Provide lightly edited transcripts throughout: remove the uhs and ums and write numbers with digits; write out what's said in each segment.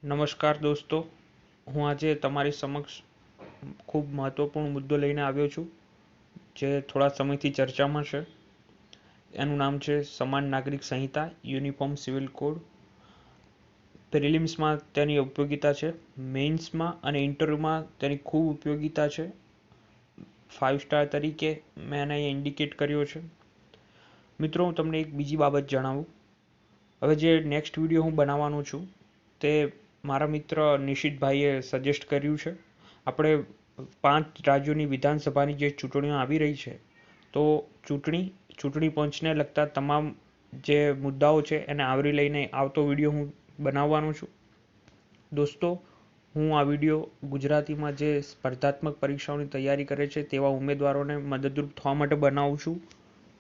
નમસ્કાર દોસ્તો, હું આજે તમારી સમક્ષ ખૂબ મહત્વપૂર્ણ મુદ્દો લઈને આવ્યો છું જે થોડા સમયથી ચર્ચામાં છે. એનું નામ છે સમાન નાગરિક સંહિતા યુનિફોર્મ સિવિલ કોડ. પ્રિલિમ્સમાં તેની ઉપયોગિતા છે, મેઇન્સમાં અને ઇન્ટરવ્યુમાં તેની ખૂબ ઉપયોગિતા છે. 5 સ્ટાર તરીકે મેં એને અહીંયા ઇન્ડિકેટ કર્યો છે. મિત્રો, હું તમને એક બીજી બાબત જણાવું. હવે જે નેક્સ્ટ વિડીયો હું બનાવવાનો છું તે મારા મિત્ર નિશિતભાઈએ સજેસ્ટ કર્યું છે. આપણે 5 રાજ્યોની વિધાનસભાની જે ચૂંટણીઓ આવી રહી છે, તો ચૂંટણી પંચને લગતા તમામ જે મુદ્દાઓ છે એને આવરી લઈને આવતો વિડીયો હું બનાવવાનો છું. દોસ્તો, હું આ વિડીયો ગુજરાતીમાં જે સ્પર્ધાત્મક પરીક્ષાઓની તૈયારી કરે છે તેવા ઉમેદવારોને મદદરૂપ થવા માટે બનાવું છું.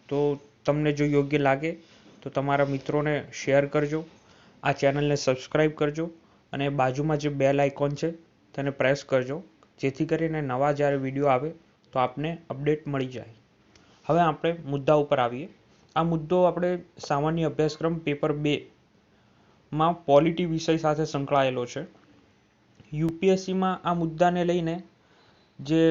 તો તમને જો યોગ્ય લાગે તો તમારા મિત્રોને શેર કરજો, આ ચેનલને સબસ્ક્રાઈબ કરજો અને બાજુમાં જે બેલ આઇકોન છે તેને પ્રેસ કરજો, જેથી કરીને નવા જ્યારે વિડીયો આવે તો આપને અપડેટ મળી જાય. હવે આપણે મુદ્દા ઉપર આવીએ. આ મુદ્દો આપણે સામાન્ય અભ્યાસક્રમ પેપર 2માં પોલિટી વિષય સાથે સંકળાયેલો છે. યુપીએસસીમાં આ મુદ્દાને લઈને જે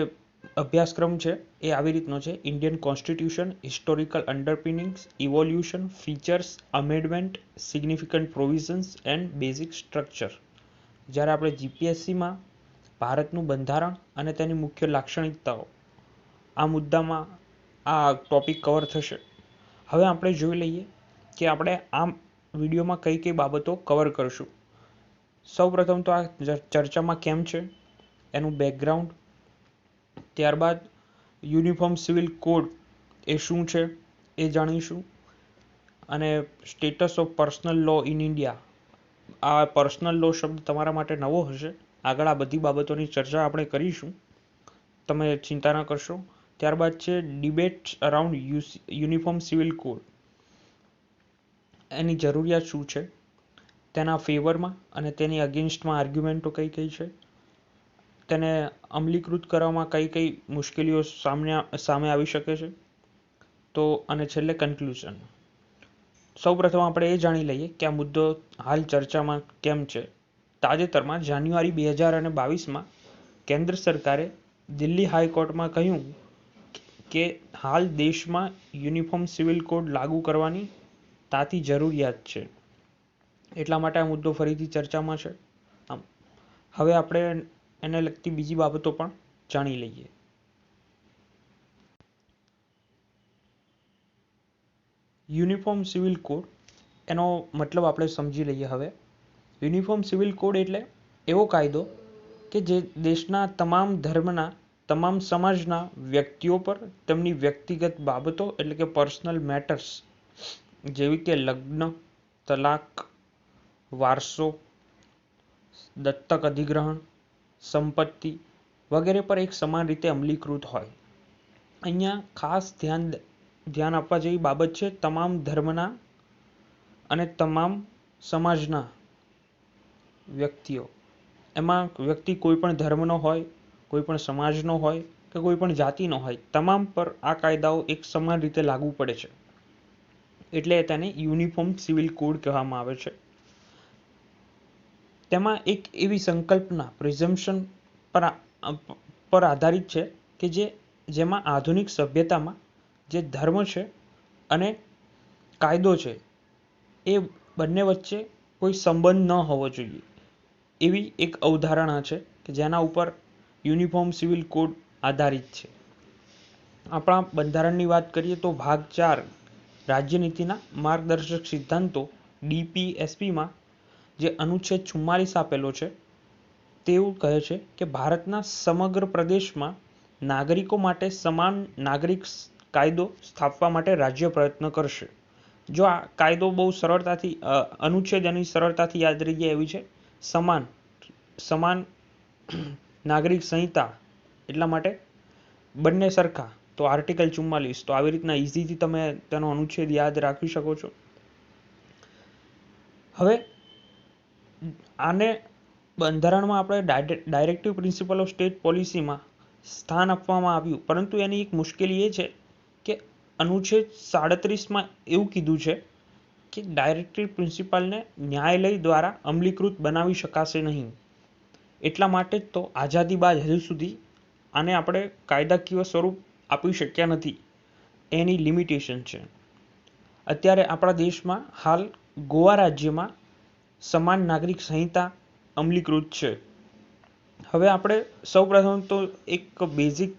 અભ્યાસક્રમ છે એ આવી રીતનો છે: Indian constitution, historical underpinnings, evolution, features, amendment, significant provisions and basic structure. જ્યારે આપણે જીપીએસસીમાં ભારતનું બંધારણ અને તેની મુખ્ય લાક્ષણિકતાઓ, આ મુદ્દામાં આ ટોપિક કવર થશે. હવે આપણે જોઈ લઈએ કે આપણે આ વિડીયોમાં કઈ કઈ બાબતો કવર કરશું. સૌપ્રથમ તો આ ચર્ચામાં કેમ છે એનું બેકગ્રાઉન્ડ, ત્યારબાદ યુનિફોર્મ સિવિલ કોડ એ શું છે એ જાણીશું, અને status of personal law in India. આ પર્સનલ લો શબ્દ તમારા માટે નવો હશે. આગળ આ બધી બાબતોની ચર્ચા આપણે કરીશું, તમે ચિંતા ન કરશો. ત્યારબાદ છે debates around uniform civil code. એની જરૂરિયાત શું છે, તેના ફેવરમાં અને તેની અગેન્સ્ટમાં આર્ગ્યુમેન્ટો કઈ કઈ છે, તેને અમલીકૃત કરવામાં કઈ કઈ મુશ્કેલીઓ સામે આવી શકે છે, તો અને છેલ્લે કન્ક્લુઝન. સૌપ્રથમ આપણે એ જાણી લઈએ કે આ મુદ્દો હાલ ચર્ચામાં કેમ છે. તાજેતરમાં જાન્યુઆરી 2022માં કેન્દ્ર સરકારે દિલ્હી હાઈકોર્ટમાં કહ્યું કે હાલ દેશમાં યુનિફોર્મ સિવિલ કોડ લાગુ કરવાની તાતી જરૂરિયાત છે. એટલા માટે આ મુદ્દો ફરીથી ચર્ચામાં છે. હવે આપણે એને લગતી બીજી બાબતો પણ જાણી લઈએ. યુનિફોર્મ સિવિલ કોડ, એનો મતલબ આપણે સમજી લઈએ. હવે યુનિફોર્મ સિવિલ કોડ એટલે એવો કાયદો કે જે દેશના તમામ ધર્મના, તમામ સમાજના વ્યક્તિઓ પર તેમની વ્યક્તિગત બાબતો એટલે કે પર્સનલ મેટર્સ જેવી કે લગ્ન, તલાક, વારસો, દત્તક અધિગ્રહણ, સંપત્તિ વગેરે પર એક સમાન રીતે અમલીકૃત હોય. અહીંયા ખાસ ધ્યાન આપવા જેવી બાબત છે તમામ ધર્મના અને તમામ સમાજના વ્યક્તિઓ. એમાં વ્યક્તિ કોઈ પણ ધર્મનો હોય, કોઈ પણ સમાજનો હોય કે કોઈ પણ જાતિનો હોય, તમામ પર આ કાયદાઓ એક સમાન રીતે લાગુ પડે છે. એટલે તેને યુનિફોર્મ સિવિલ કોડ કહેવામાં આવે છે. તેમાં એક એવી સંકલ્પના પ્રિઝમ્પશન પર આધારિત છે કે જેમાં આધુનિક સભ્યતામાં જે ધર્મ છે અને કાયદો છે એ બંને વચ્ચે કોઈ સંબંધ ન હોવો જોઈએ, એવી એક અવધારણા છે કે જેના ઉપર યુનિફોર્મ સિવિલ કોડ આધારિત છે. આપણા બંધારણની વાત કરીએ તો ભાગ 4 રાજ્યનીતિના માર્ગદર્શક સિદ્ધાંતો DPSPમાં જે અનુચ્છેદ 44 આપેલો છે તેવું કહે છે કે ભારતના સમગ્ર પ્રદેશમાં નાગરિકો માટે સમાન નાગરિક કાયદો સ્થાપવા માટે રાજ્ય પ્રયત્ન કરશે. જો આ કાયદો બહુ સરળતાથી અનુચ્છેદ એની સરળતાથી યાદ રહી જાય એવી છે, સમાન નાગરિક સંહિતા, એટલા માટે બંને સરખા, તો આર્ટિકલ 44. તો આવી રીતના ઇઝીથી તમે તેનો અનુચ્છેદ યાદ રાખી શકો છો. હવે આને બંધારણમાં આપણે ડાયરેક્ટિવ પ્રિન્સિપલ ઓફ સ્ટેટ પોલિસીમાં સ્થાન આપવામાં આવ્યું, પરંતુ એની એક મુશ્કેલી એ છે કે અનુચ્છેદ 37માં એવું કીધું છે કે ડાયરેક્ટિવ પ્રિન્સિપાલને ન્યાયાલય દ્વારા અમલીકૃત બનાવી શકાશે નહીં. એટલા માટે જ તો આઝાદી બાદ હજુ સુધી આને આપણે કાયદાકીય સ્વરૂપ આપી શક્યા નથી. એની લિમિટેશન છે. અત્યારે આપણા દેશમાં હાલ ગોવા રાજ્યમાં સમાન નાગરિક સંહિતા અમલીકૃત છે. હવે આપણે સૌપ્રથમ તો એક બેઝિક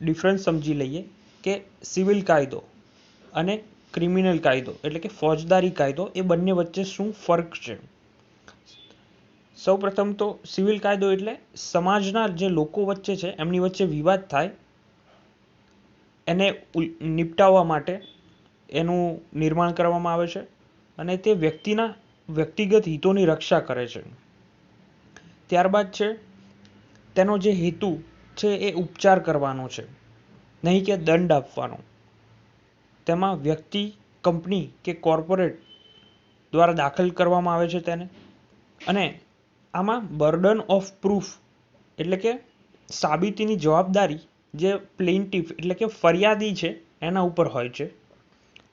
ડિફરન્સ સમજી લઈએ કે સિવિલ કાયદો અને ક્રિમિનલ કાયદો એટલે કે ફોજદારી કાયદો એ બંને વચ્ચે શું ફરક છે. સૌપ્રથમ તો સિવિલ કાયદો એટલે સમાજના જે લોકો વચ્ચે છે એમની વચ્ચે વિવાદ થાય એને નિપટાવવા માટે એનું નિર્માણ કરવામાં આવે છે અને તે વ્યક્તિના વ્યક્તિગત હિતોની રક્ષા કરે છે. ત્યારબાદ છે તેનો જે હેતુ છે એ ઉપચાર કરવાનો છે, નહીં કે દંડ આપવાનો. તેમાં વ્યક્તિ, કંપની કે કોર્પોરેટ દ્વારા દાખલ કરવામાં આવે છે તેને. અને આમાં બર્ડન ઓફ પ્રૂફ એટલે કે સાબિતીની જવાબદારી જે પ્લેન્ટિફ એટલે કે ફરિયાદી છે એના ઉપર હોય છે.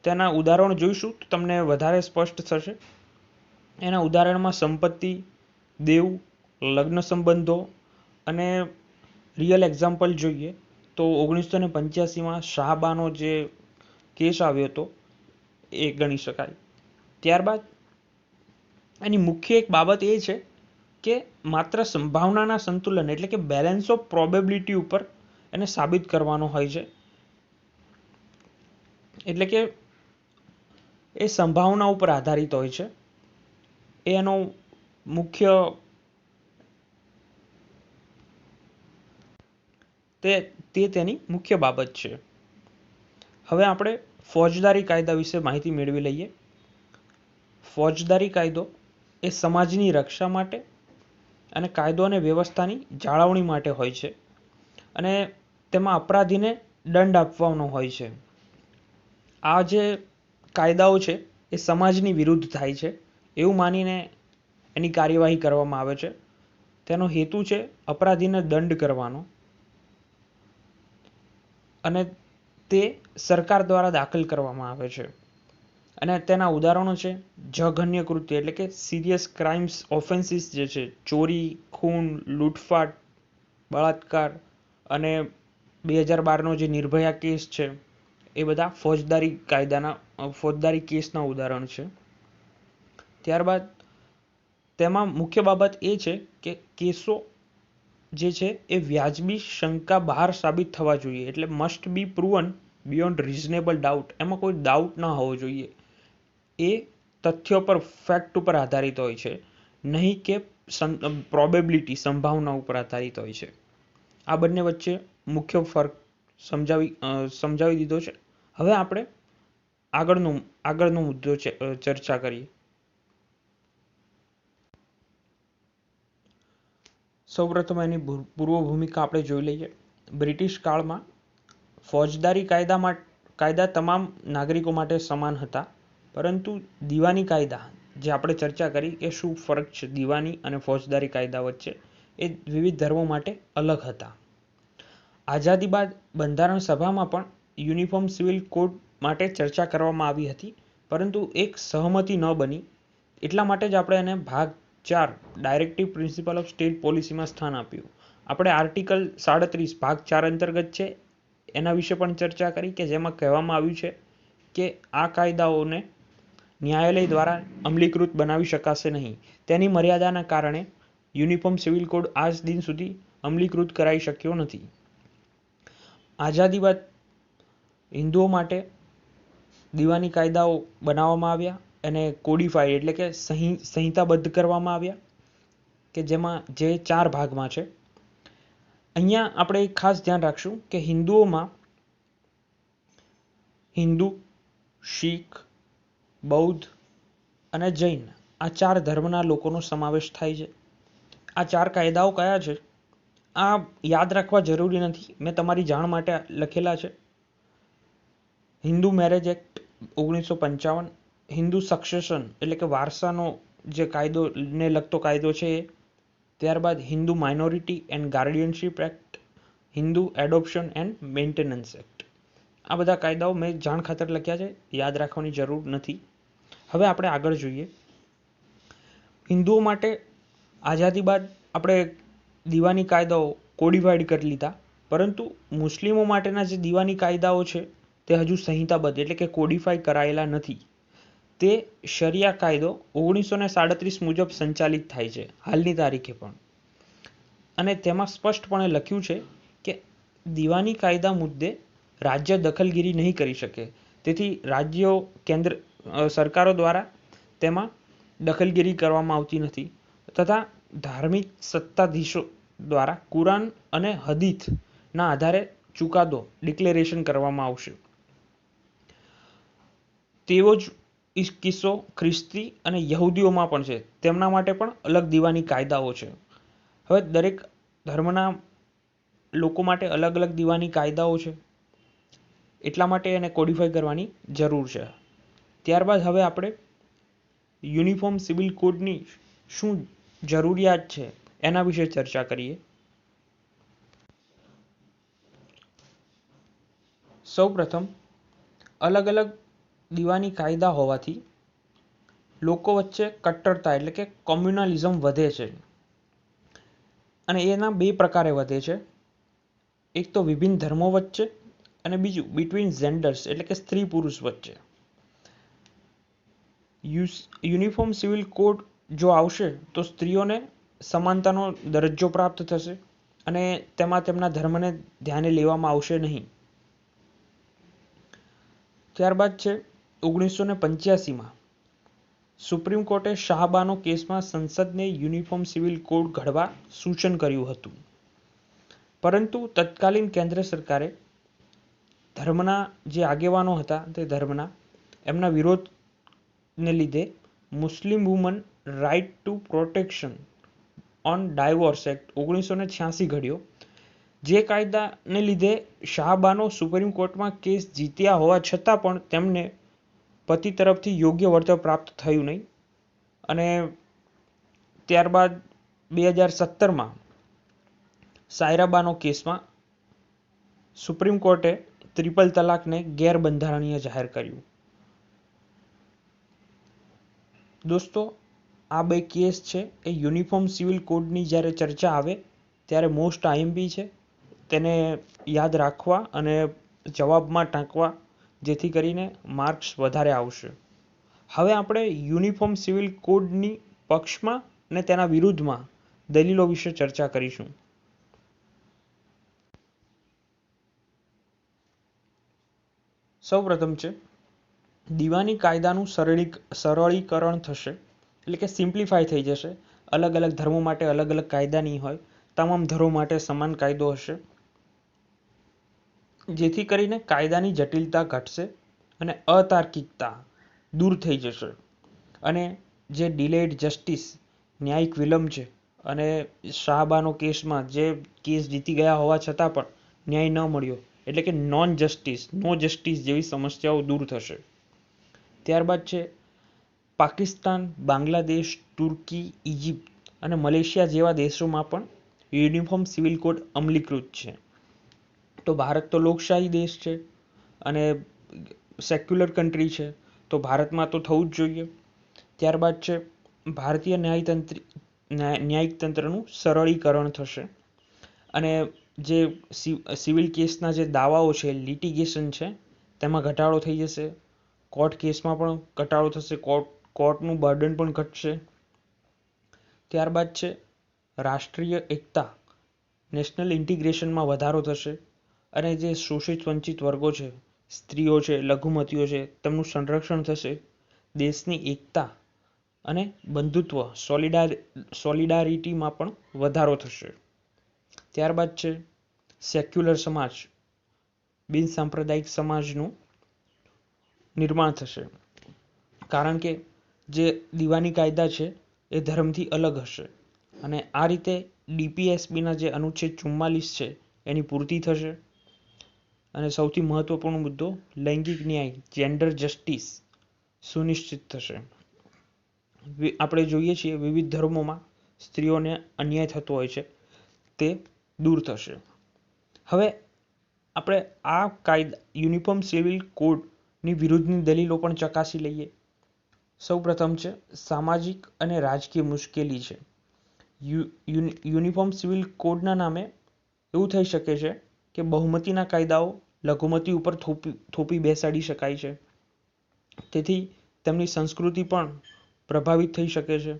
તેના ઉદાહરણ જોઈશું તો તમને વધારે સ્પષ્ટ થશે. એના ઉદાહરણમાં સંપત્તિ, દેવ, લગ્ન સંબંધો અને રિયલ એક્ઝામ્પલ જોઈએ તો 1985માં શાહબાનો જે કેસ આવ્યો હતો એ ગણી શકાય. ત્યારબાદ એની મુખ્ય એક બાબત એ છે કે માત્ર સંભાવનાના સંતુલન એટલે કે બેલેન્સ ઓફ પ્રોબેબિલિટી ઉપર એને સાબિત કરવાનો હોય છે. એટલે કે એ સંભાવના ઉપર આધારિત હોય છે. એનો મુખ્ય તેની મુખ્ય બાબત છે. હવે આપણે ફોજદારી કાયદા વિશે માહિતી મેળવી લઈએ. ફોજદારી કાયદો એ સમાજની રક્ષા માટે અને કાયદો અને વ્યવસ્થાની જાળવણી માટે હોય છે અને તેમાં અપરાધીને દંડ આપવાનો હોય છે. આ જે કાયદાઓ છે એ સમાજની વિરુદ્ધ થાય છે એવું માનીને એની કાર્યવાહી કરવામાં આવે છે. તેનો હેતુ છે અપરાધીને દંડ કરવાનો અને તે સરકાર દ્વારા દાખલ કરવામાં આવે છે. અને તેના ઉદાહરણો છે જઘન્ય કૃત્ય એટલે કે સિરિયસ ક્રાઇમ્સ ઓફેન્સીસ જે છે, ચોરી, ખૂન, લૂંટફાટ, બળાત્કાર અને 2012નો જે નિર્ભયા કેસ છે એ બધા ફોજદારી કેસના ઉદાહરણ છે. ત્યારબાદ તેમાં મુખ્ય બાબત એ છે કે કેસો જે છે એ વ્યાજબી શંકા બહાર સાબિત થવા જોઈએ. એટલે must be proven beyond reasonable doubt. એમાં કોઈ ડાઉટ ના હોવો જોઈએ. એ તથ્યો પર, ફેક્ટ ઉપર આધારિત હોય છે, નહીં કે પ્રોબેબિલિટી સંભાવના ઉપર આધારિત હોય છે. આ બંને વચ્ચે મુખ્ય ફરક સમજાવી દીધો છે. હવે આપણે આગળનો મુદ્દો ચર્ચા કરીએ. સૌપ્રથમ એની પૂર્વ ભૂમિકા આપણે જોઈ લઈએ. બ્રિટિશ કાળમાં ફોજદારી કાયદા તમામ નાગરિકો માટે સમાન હતા, પરંતુ દીવાની કાયદા જે આપણે ચર્ચા કરી કે શું ફરક છે દીવાની અને ફોજદારી કાયદા વચ્ચે, એ વિવિધ ધર્મો માટે અલગ હતા. આઝાદી બાદ બંધારણ સભામાં પણ યુનિફોર્મ સિવિલ કોડ માટે ચર્ચા કરવામાં આવી હતી, પરંતુ એક સહમતિ ન બની. એટલા માટે જ આપણે એને ભાગ 4 ડાયરેક્ટિવ પ્રિન્સિપલ ઓફ સ્ટેટ પોલિસીમાં સ્થાન આપ્યું. આપણે આર્ટિકલ 37 ભાગ 4 અંતર્ગત છે એના વિશે પણ ચર્ચા કરી કે જેમાં કહેવામાં આવ્યું છે કે આ કાયદાઓને ન્યાયાલય દ્વારા અમલીકૃત બનાવી શકાશે નહીં. તેની મર્યાદાના કારણે યુનિફોર્મ સિવિલ કોડ આજ દિન સુધી અમલીકૃત કરાઈ શક્યો નથી. આઝાદી બાદ હિન્દુઓ માટે દીવાની કાયદાઓ બનાવવામાં આવ્યા અને કોડિફાઈડ એટલે કે સંહિતાબદ્ધ કરવામાં આવ્યા કે જેમાં જે 4 ભાગમાં છે. અહીંયા આપણે એક ખાસ ધ્યાન રાખશું કે હિન્દુઓમાં હિન્દુ, શીખ, બૌદ્ધ અને જૈન આ 4 ધર્મના લોકોનો સમાવેશ થાય છે. આ 4 કાયદાઓ કયા છે આ યાદ રાખવા જરૂરી નથી, મેં તમારી જાણ માટે લખેલા છે. Hindu marriage act 1955, Hindu succession એટલે કે વારસાનો જે કાયદોને લગતો કાયદો છે એ. ત્યારબાદ Hindu minority and guardianship act, Hindu adoption and maintenance act. આ બધા કાયદાઓ મેં જાણ ખાતર લખ્યા છે, યાદ રાખવાની જરૂર નથી. હવે આપણે આગળ જોઈએ. હિન્દુઓ માટે આઝાદી બાદ આપણે દીવાની કાયદાઓ કોડિફાઈડ કરી લીધા, પરંતુ મુસ્લિમો માટેના જે દીવાની કાયદાઓ છે તે હજુ સંહિતાબદ્ધ એટલે કે કોડિફાઈ કરાયેલા નથી. તે શરિયા કાયદો 1937 મુજબ સંચાલિત થાય છે હાલની તારીખે પણ, અને તેમાં સ્પષ્ટપણે લખ્યું છે કે દીવાની કાયદા મુદ્દે રાજ્ય દખલગીરી નહીં કરી શકે, તેથી રાજ્યો સરકારો દ્વારા તેમાં દખલગીરી કરવામાં આવતી નથી, તથા ધાર્મિક સત્તાધીશો દ્વારા કુરાન અને હદીથના આધારે ચુકાદો ડિક્લેરેશન કરવામાં આવશે. તેવો જ કિસ્સો ખ્રિસ્તી અને યહૂદીઓમાં પણ છે, તેમના માટે પણ અલગ દીવાની કાયદાઓ છે. હવે દરેક ધર્મના લોકો માટે અલગ અલગ દીવાની કાયદાઓ છે, એટલા માટે એને કોડિફાઈ કરવાની જરૂર છે. ત્યારબાદ હવે આપણે યુનિફોર્મ સિવિલ કોડની શું જરૂરિયાત છે એના વિશે ચર્ચા કરીએ. સૌપ્રથમ, અલગ અલગ દીવાની કાયદા હોવાથી લોકો વચ્ચે કટ્ટરતા એટલે કે કોમ્યુનલિઝમ વધે છે, અને એના બે પ્રકારે વધે છે. એક તો વિભિન્ન ધર્મો વચ્ચે, અને બીજું બિટવીન જેન્ડર્સ એટલે કે સ્ત્રી પુરુષ વચ્ચે. યુનિફોર્મ સિવિલ કોડ જો આવશે તો સ્ત્રીઓને સમાનતાનો દરજ્જો પ્રાપ્ત થશે, અને તેમાં તેમના ધર્મને ધ્યાને લેવામાં આવશે નહીં. ત્યારબાદ છે 1985માં સુપ્રીમ કોર્ટે શાહબાનો કેસમાં સંસદને યુનિફોર્મ સિવિલ કોડ ઘડવા સૂચન કર્યું હતું, પરંતુ તત્કાલીન કેન્દ્ર સરકારે ધર્મના જે આગેવાનો હતા તે ધર્મના એમના વિરોધને લીધે Muslim woman right to protection on divorce act 1986 ઘડ્યો, જે કાયદાને લીધે શાહબાનો સુપ્રીમ કોર્ટમાં કેસ જીત્યા હોવા છતાં પણ તેમને પતિ તરફથી યોગ્ય વળતર પ્રાપ્ત થયું નહીં. અને ત્યારબાદ 2017માં સાયરાબાનો કેસમાં સુપ્રીમ કોર્ટે ટ્રિપલ તલાકને ગેરબંધારણીય જાહેર કર્યું. દોસ્તો, આ બે કેસ છે એ યુનિફોર્મ સિવિલ કોડની જ્યારે ચર્ચા આવે ત્યારે મોસ્ટ આઈએમપી છે, તેને યાદ રાખવા અને જવાબમાં ટાંકવા, જેથી કરીને માર્ક્સ વધારે આવશે. હવે આપણે યુનિફોર્મ સિવિલ કોડની પક્ષમાં અને તેના વિરુદ્ધમાં દલીલો વિશે ચર્ચા કરીશું. સૌપ્રથમ છે દીવાની કાયદાનું સરળીકરણ થશે, એટલે કે સિમ્પ્લિફાય થઈ જશે. અલગ અલગ ધર્મો માટે અલગ અલગ કાયદા નહીં હોય, તમામ ધર્મો માટે સમાન કાયદો હશે, જેથી કરીને કાયદાની જટિલતા ઘટશે અને અતાર્કિકતા દૂર થઈ જશે. અને જે ડિલેડ જસ્ટિસ ન્યાયિક વિલંબ છે, અને શાહબાનો કેસમાં જે કેસ જીતી ગયા હોવા છતાં પણ ન્યાય ન મળ્યો એટલે કે નો જસ્ટિસ જેવી સમસ્યાઓ દૂર થશે. ત્યારબાદ છે પાકિસ્તાન, બાંગ્લાદેશ, તુર્કી, ઇજિપ્ત અને મલેશિયા જેવા દેશોમાં પણ યુનિફોર્મ સિવિલ કોડ અમલીકૃત છે. તો ભારત તો લોકશાહી દેશ છે અને સેક્યુલર કન્ટ્રી છે, તો ભારતમાં તો થવું જ જોઈએ. ત્યારબાદ છે ભારતીય ન્યાયિક તંત્રનું સરળીકરણ થશે, અને જે સિવિલ કેસના જે દાવાઓ છે, લિટિગેશન છે, તેમાં ઘટાડો થઈ જશે. કોર્ટ કેસમાં પણ ઘટાડો થશે, કોર્ટનું બર્ડન પણ ઘટશે. ત્યારબાદ છે રાષ્ટ્રીય એકતા, નેશનલ ઇન્ટિગ્રેશનમાં વધારો થશે, અને જે શોષિત વંચિત વર્ગો છે, સ્ત્રીઓ છે, લઘુમતીઓ છે, તેમનું સંરક્ષણ થશે. દેશની એકતા અને બંધુત્વ સોલિડારિટીમાં પણ વધારો થશે. ત્યારબાદ છે સેક્યુલર સમાજ, બિનસાંપ્રદાયિક સમાજનું નિર્માણ થશે, કારણ કે જે દીવાની કાયદા છે એ ધર્મથી અલગ હશે, અને આ રીતે ડીપીએસબીના જે અનુચ્છેદ 44 છે એની પૂર્તિ થશે. અને સૌથી મહત્વપૂર્ણ મુદ્દો લૈંગિક ન્યાય, જેન્ડર જસ્ટિસ સુનિશ્ચિત થશે. આપણે જોઈએ છીએ વિવિધ ધર્મોમાં સ્ત્રીઓને અન્યાય થતો હોય છે, તે દૂર થશે. હવે આપણે આ કાયદા યુનિફોર્મ સિવિલ કોડની વિરુદ્ધની દલીલો પણ ચકાસી લઈએ. સૌપ્રથમ છે સામાજિક અને રાજકીય મુશ્કેલી છે. યુનિફોર્મ સિવિલ કોડના નામે એવું થઈ શકે છે કે બહુમતીના કાયદાઓ લઘુમતી ઉપર થોપી બેસાડી શકાય છે. તેથી તેમની સંસ્કૃતિ પણ પ્રભાવિત થઈ શકે છે.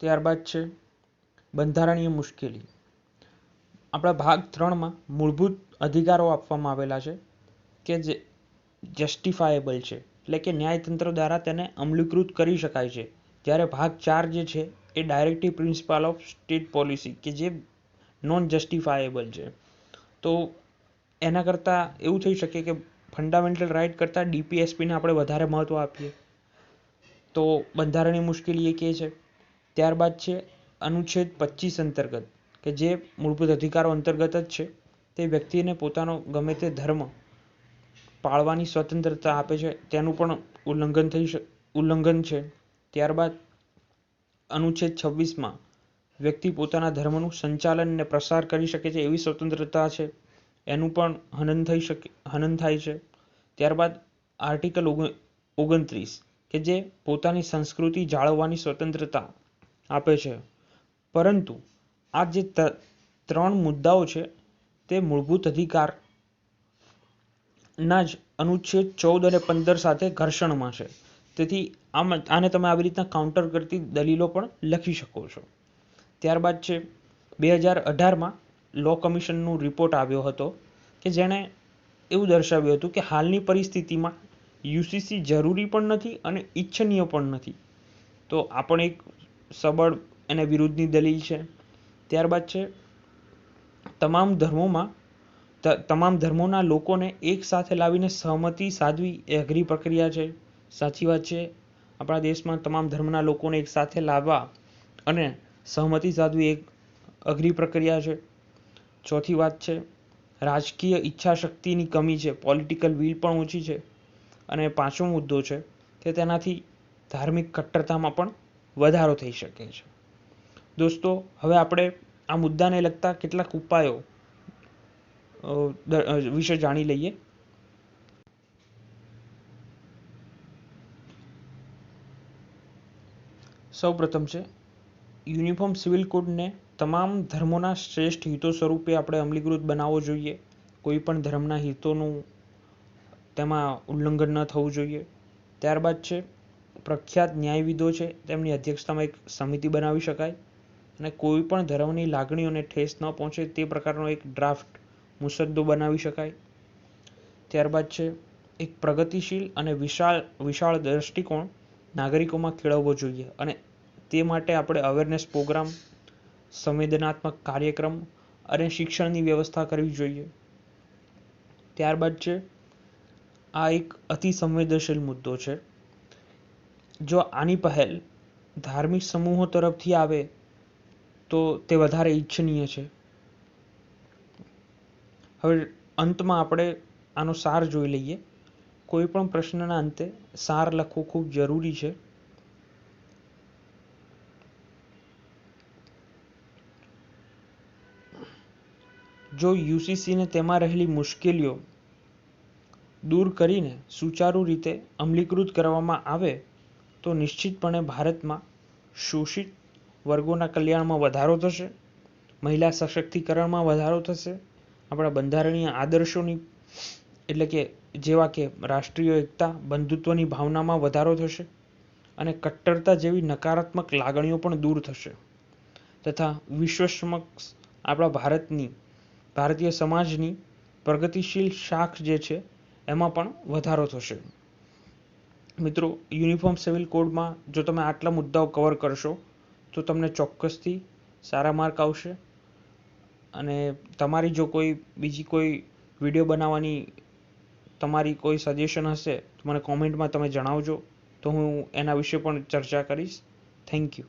ત્યારબાદ છે બંધારણીય મુશ્કેલી. આપણા ભાગ 3માં મૂળભૂત અધિકારો આપવામાં આવેલા છે કે જે જસ્ટિફાયેબલ છે, એટલે કે ન્યાયતંત્ર દ્વારા તેને અમલીકૃત કરી શકાય છે. જ્યારે ભાગ 4 જે છે એ directive principal of state policy કે જે નોન જસ્ટિફાયેબલ છે. તો એના કરતાં એવું થઈ શકે કે ફંડામેન્ટલ રાઇટ કરતાં DPSPને આપણે વધારે મહત્ત્વ આપીએ, તો બંધારણીય મુશ્કેલી એક એ છે. ત્યારબાદ છે અનુચ્છેદ 25 અંતર્ગત કે જે મૂળભૂત અધિકારો અંતર્ગત જ છે. તે વ્યક્તિને પોતાનો ગમે તે ધર્મ પાળવાની સ્વતંત્રતા આપે છે, તેનું પણ ઉલ્લંઘન છે. ત્યારબાદ અનુચ્છેદ 26માં વ્યક્તિ પોતાના ધર્મનું સંચાલન અને પ્રસાર કરી શકે છે એવી સ્વતંત્રતા છે, એનું પણ હનન થાય છે. ત્યારબાદ આર્ટિકલ 29 કે જે પોતાની સંસ્કૃતિ જાળવવાની સ્વતંત્રતા આપે છે. પરંતુ આ જે 3 મુદ્દાઓ છે તે મૂળભૂત અધિકારના જ અનુચ્છેદ 14 અને 15 સાથે ઘર્ષણમાં છે. તેથી આને તમે આવી રીતના કાઉન્ટર કરતી દલીલો પણ લખી શકો છો. ત્યારબાદ છે 2018માં લો કમિશનનો રિપોર્ટ આવ્યો હતો કે જેણે એવું દર્શાવ્યું હતું કે હાલની પરિસ્થિતિમાં યુસીસી જરૂરી પણ નથી અને ઈચ્છનીય પણ નથી. તો આ પણ એક સબળ અને વિરુદ્ધની દલીલ છે. ત્યારબાદ છે તમામ ધર્મોના લોકોને એક સાથે લાવીને સહમતિ સાધવી એ અઘરી પ્રક્રિયા છે. સાચી વાત છે. આપણા દેશમાં તમામ ધર્મના લોકોને એક સાથે લાવવા અને સહમતિ સાધવી એક અઘરી પ્રક્રિયા છે. ચોથી વાત છે રાજકીય ઈચ્છા શક્તિની કમી છે, પોલિટિકલ વિલ પણ ઓછી છે. અને 5મો મુદ્દો છે કે તેનાથી ધાર્મિક કટ્ટરતામાં પણ વધારો થઈ શકે છે. દોસ્તો, હવે આપણે આ મુદ્દાને લગતા કેટલાક ઉપાયો વિશે જાણી લઈએ. સૌપ્રથમ છે યુનિફોર્મ સિવિલ કોડને તમામ ધર્મોના શ્રેષ્ઠ હિતો સ્વરૂપે આપણે અમલીકૃત બનાવવો જોઈએ. કોઈ પણ ધર્મના હિતોનું તેમાં ઉલ્લંઘન ન થવું જોઈએ. ત્યારબાદ છે પ્રખ્યાત ન્યાયવિદો છે તેમની અધ્યક્ષતામાં એક સમિતિ બનાવી શકાય અને કોઈ પણ ધર્મની લાગણીઓને ઠેસ ન પહોંચે તે પ્રકારનો એક ડ્રાફ્ટ મુસદ્દો બનાવી શકાય. ત્યારબાદ છે એક પ્રગતિશીલ અને વિશાળ દ્રષ્ટિકોણ નાગરિકોમાં કેળવવો જોઈએ અને તે માટે આપણે અવેરનેસ પ્રોગ્રામ, સંવેદનાત્મક કાર્યક્રમ અને શિક્ષણની વ્યવસ્થા કરવી જોઈએ. ત્યારબાદ છે આ એક અતિ સંવેદનશીલ મુદ્દો છે. જો આની પહેલ ધાર્મિક સમૂહો તરફથી આવે તો તે વધારે ઈચ્છનીય છે. હવે અંતમાં આપણે આનો સાર જોઈ લઈએ. કોઈ પણ પ્રશ્નના અંતે સાર લખવો ખૂબ જરૂરી છે. જો યુસીસીને તેમાં રહેલી મુશ્કેલીઓ દૂર કરીને સુચારુ રીતે અમલીકૃત કરવામાં આવે તો નિશ્ચિતપણે ભારતમાં શોષિત વર્ગોના કલ્યાણમાં વધારો થશે, મહિલા સશક્તિકરણમાં વધારો થશે, આપણા બંધારણીય આદર્શોની એટલે કે જેવા કે રાષ્ટ્રીય એકતા, બંધુત્વની ભાવનામાં વધારો થશે અને કટ્ટરતા જેવી નકારાત્મક લાગણીઓ પણ દૂર થશે તથા વિશ્વ સમક્ષ આપણા ભારતીય સમાજની પ્રગતિશીલ શાખ જે છે એમાં પણ વધારો થશે. મિત્રો, યુનિફોર્મ સિવિલ કોડમાં જો તમે આટલા મુદ્દાઓ કવર કરશો તો તમને ચોક્કસથી સારા માર્ક આવશે. અને તમારી જો બીજી કોઈ વિડીયો બનાવવાની તમારી કોઈ સજેશન હશે તો મને કોમેન્ટમાં તમે જણાવજો, તો હું એના વિશે પણ ચર્ચા કરીશ. Thank you.